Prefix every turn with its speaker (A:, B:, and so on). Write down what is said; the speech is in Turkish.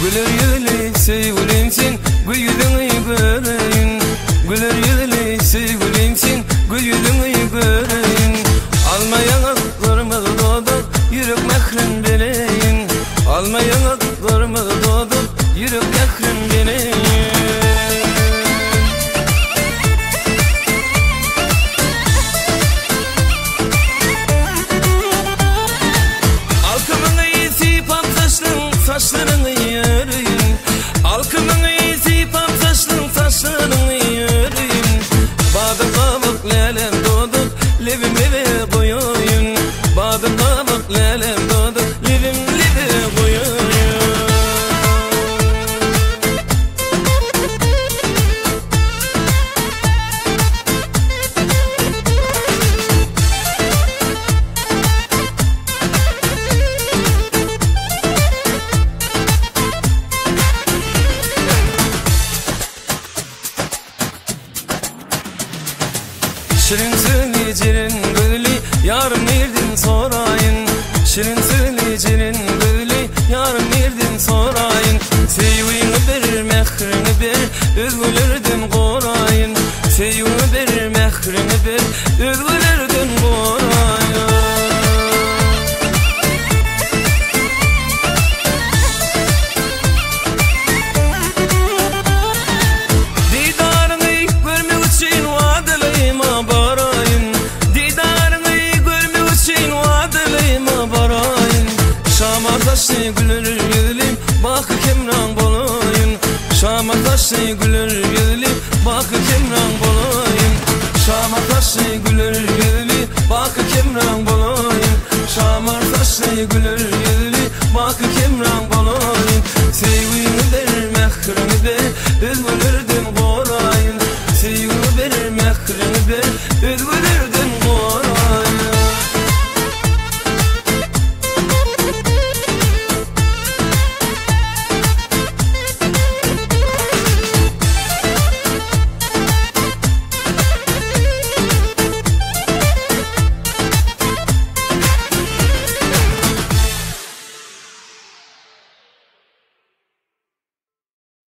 A: Güler yüzlü sevgilimsin, gül yüzünü göreyim. Güler yüzlü sevgilimsin, gül yüzünü göreyim. Almayan aklarımı doğdum, yürek mehrem bileyim. Almayan aklarımı doğdum, yürek mehrem bileyim. Alkımın iyisi pamtaşlın saçlarını yürüyün. Alkımın iyisi pamtaşlın saçlarını yürüyün. Badım kabuk lelem doğduk, levim leve koyuyun. Badım kabuk lelem doğduk, levim leve koyuyun. Şirin söyleyeceğin gülü yarım nereden sorayın. Şirin söyleyeceğin gülü yarım nereden sorayın. Sevgini bir mehrini bir özgürlerden korayın. Sevgini bir mehrini bir özgürlerden korayın. Didarını görmek için vadeleğime barayın. Didarını görmek için vadeleğime barayın. Şam'a taşlı güler yüzlüm, bak kimran bolayın. Şam'a taşlı güler yüzlüm, bak kimran bolayın. Şam'a taşlı güler yüzlüm, bak kimran bolayın. Şam'a taşlı güler yüzlüm, bak kimran bolayın. Sevgini der mehrini de özgürler